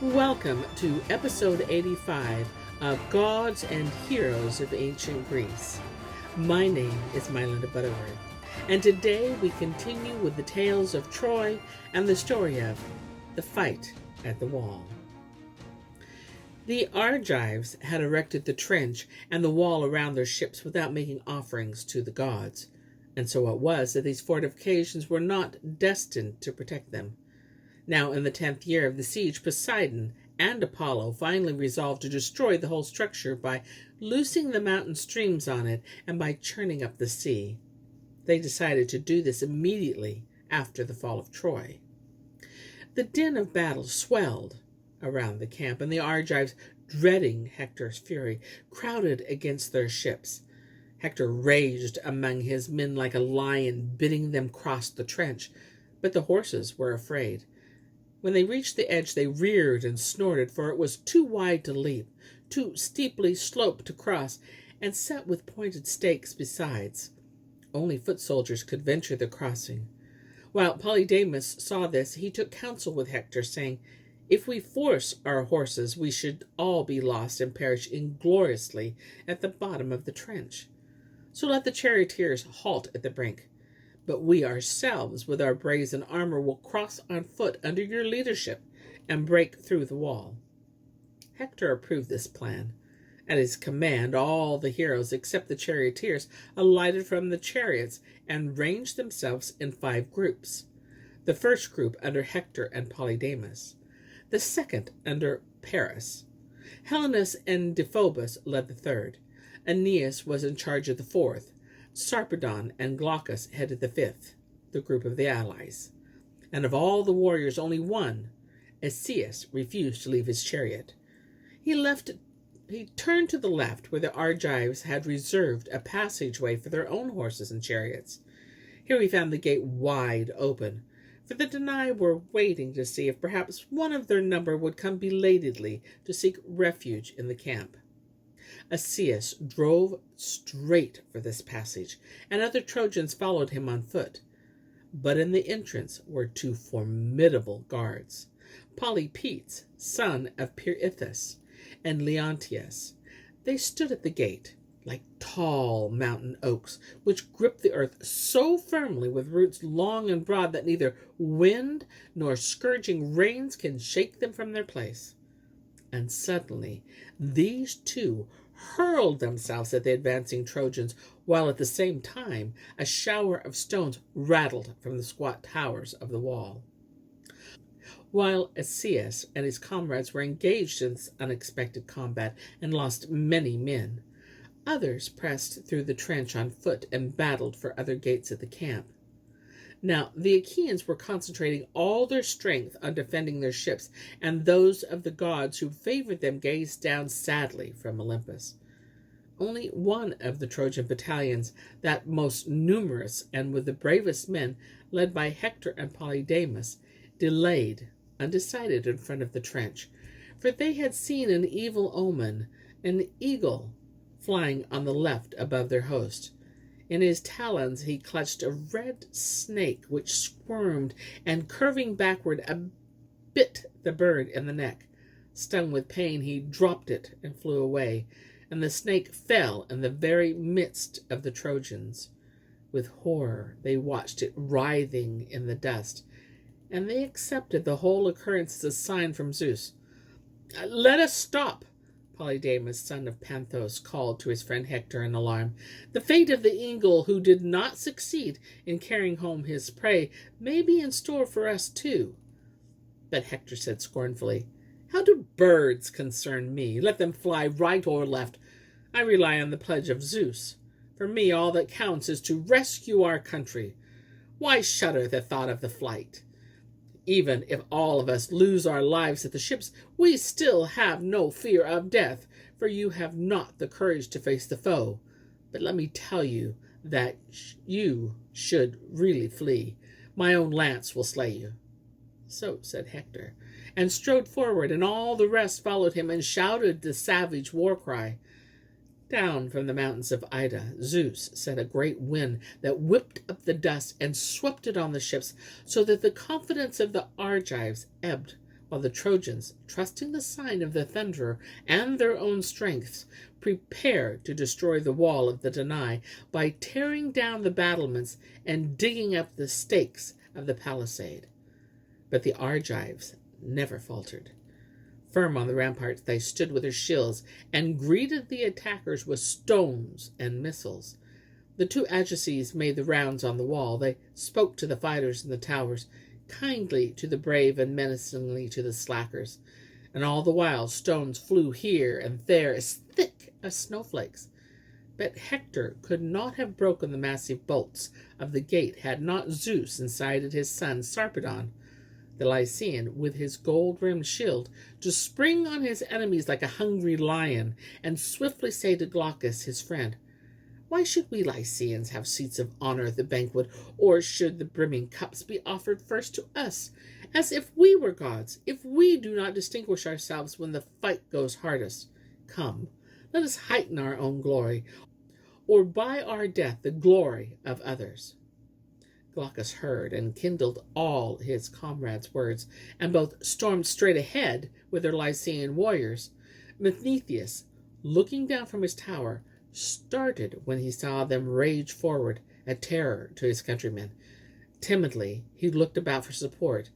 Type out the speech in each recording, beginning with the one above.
Welcome to episode 85 of Gods and Heroes of Ancient Greece. My name is MyLinda Butterworth, and today we continue with the tales of Troy and the story of the fight at the wall. The Argives had erected the trench and the wall around their ships without making offerings to the gods, and so it was that these fortifications were not destined to protect them. Now, in the 10th year of the siege, Poseidon and Apollo finally resolved to destroy the whole structure by loosing the mountain streams on it and by churning up the sea. They decided to do this immediately after the fall of Troy. The din of battle swelled around the camp, and the Argives, dreading Hector's fury, crowded against their ships. Hector raged among his men like a lion, bidding them cross the trench, but the horses were afraid. When they reached the edge, they reared and snorted, for it was too wide to leap, too steeply sloped to cross, and set with pointed stakes besides. Only foot soldiers could venture the crossing. While Polydamas saw this, he took counsel with Hector, saying, "If we force our horses, we should all be lost and perish ingloriously at the bottom of the trench. So let the charioteers halt at the brink. But we ourselves, with our brazen armor, will cross on foot under your leadership and break through the wall." Hector approved this plan. At his command, all the heroes, except the charioteers, alighted from the chariots and ranged themselves in 5 groups. The first group under Hector and Polydamas. The second under Paris. Helenus and Deiphobus led the third. Aeneas was in charge of the fourth. Sarpedon and Glaucus headed the 5th, the group of the allies. And of all the warriors, only one, Zeus, refused to leave his chariot. He turned to the left, where the Argives had reserved a passageway for their own horses and chariots. Here he found the gate wide open, for the Danai were waiting to see if perhaps one of their number would come belatedly to seek refuge in the camp. Zeus drove straight for this passage, and other Trojans followed him on foot. But in the entrance were 2 formidable guards, Polypete, son of Pirithous, and Leontius. They stood at the gate, like tall mountain oaks, which grip the earth so firmly with roots long and broad that neither wind nor scourging rains can shake them from their place. And suddenly these 2 hurled themselves at the advancing Trojans, while at the same time a shower of stones rattled from the squat towers of the wall. While Zeus and his comrades were engaged in this unexpected combat and lost many men, others pressed through the trench on foot and battled for other gates of the camp. Now, the Achaeans were concentrating all their strength on defending their ships, and those of the gods who favored them gazed down sadly from Olympus. Only one of the Trojan battalions, that most numerous and with the bravest men, led by Hector and Polydamas, delayed, undecided, in front of the trench, for they had seen an evil omen, an eagle flying on the left above their host. In his talons he clutched a red snake, which squirmed and, curving backward, bit the bird in the neck. Stung with pain, he dropped it and flew away, and the snake fell in the very midst of the Trojans. With horror they watched it writhing in the dust, and they accepted the whole occurrence as a sign from Zeus. "Let us stop," Polydamas, son of Panthous, called to his friend Hector in alarm. "The fate of the eagle who did not succeed in carrying home his prey may be in store for us too." But Hector said scornfully, "How do birds concern me? Let them fly right or left. I rely on the pledge of Zeus. For me, all that counts is to rescue our country. Why shudder at the thought of the flight? Even if all of us lose our lives at the ships, we still have no fear of death, for you have not the courage to face the foe. But let me tell you that you should really flee. My own lance will slay you." So said Hector, and strode forward, and all the rest followed him and shouted the savage war cry. Down from the mountains of Ida, Zeus sent a great wind that whipped up the dust and swept it on the ships, so that the confidence of the Argives ebbed while the Trojans, trusting the sign of the thunderer and their own strengths, prepared to destroy the wall of the Danai by tearing down the battlements and digging up the stakes of the palisade. But the Argives never faltered. Firm on the ramparts, they stood with their shields and greeted the attackers with stones and missiles. The two Argives made the rounds on the wall. They spoke to the fighters in the towers, kindly to the brave and menacingly to the slackers. And all the while stones flew here and there as thick as snowflakes. But Hector could not have broken the massive bolts of the gate had not Zeus incited his son Sarpedon, the Lycian, with his gold-rimmed shield, to spring on his enemies like a hungry lion, and swiftly say to Glaucus, his friend, "Why should we Lycians have seats of honor at the banquet, or should the brimming cups be offered first to us, as if we were gods, if we do not distinguish ourselves when the fight goes hardest? Come, let us heighten our own glory, or by our death the glory of others." Glaucus heard and kindled all his comrades' words, and both stormed straight ahead with their Lycian warriors. Mnestheus, looking down from his tower, started when he saw them rage forward, a terror to his countrymen. Timidly, he looked about for support.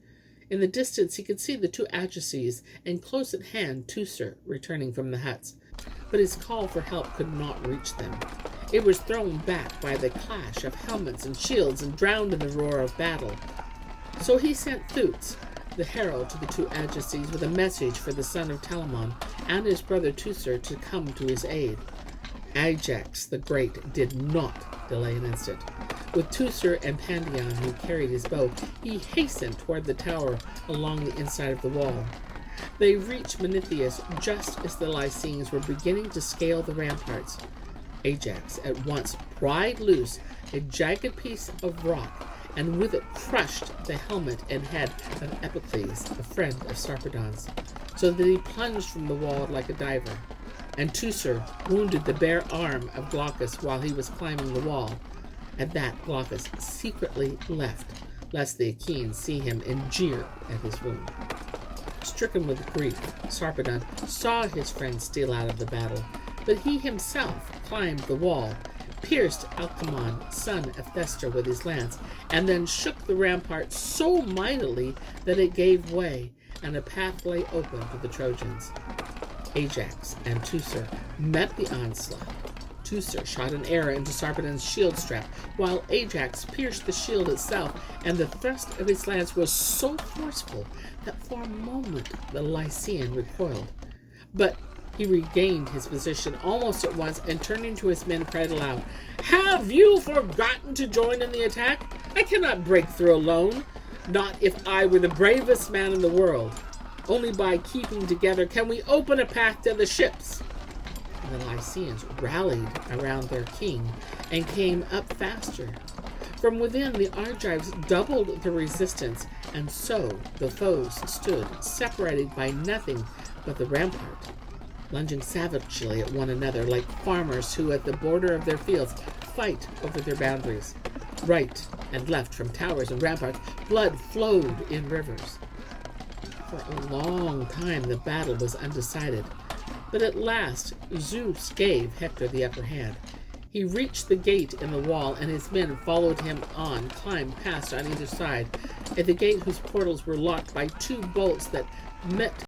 In the distance, he could see the two Argives, and close at hand, Teucer, returning from the huts. But his call for help could not reach them. It was thrown back by the clash of helmets and shields and drowned in the roar of battle. So he sent Zeus, the herald, to the two Argives with a message for the son of Telamon and his brother Teucer to come to his aid. Ajax the Great did not delay an instant. With Teucer and Pandion, who carried his bow, he hastened toward the tower along the inside of the wall. They reached Mnestheus just as the Lycians were beginning to scale the ramparts. Ajax at once pried loose a jagged piece of rock, and with it crushed the helmet and head of Epicles, a friend of Sarpedon's, so that he plunged from the wall like a diver. And Teucer wounded the bare arm of Glaucus while he was climbing the wall. At that, Glaucus secretly left, lest the Achaeans see him and jeer at his wound. Stricken with grief, Sarpedon saw his friend steal out of the battle, but he himself climbed the wall, pierced Alcmon, son of Hector, with his lance, and then shook the rampart so mightily that it gave way, and a path lay open to the Trojans. Ajax and Teucer met the onslaught. Teucer shot an arrow into Sarpedon's shield strap, while Ajax pierced the shield itself, and the thrust of his lance was so forceful that for a moment the Lycian recoiled. But he regained his position almost at once, and turning to his men cried aloud, "Have you forgotten to join in the attack? I cannot break through alone, not if I were the bravest man in the world. Only by keeping together can we open a path to the ships." And the Lycians rallied around their king and came up faster. From within, the Argives doubled the resistance, and so the foes stood, separated by nothing but the rampart, lunging savagely at one another like farmers who at the border of their fields fight over their boundaries. Right and left from towers and ramparts, blood flowed in rivers. For a long time the battle was undecided, but at last Zeus gave Hector the upper hand. He reached the gate in the wall, and his men followed him on, climbed past on either side, at the gate whose portals were locked by two bolts that met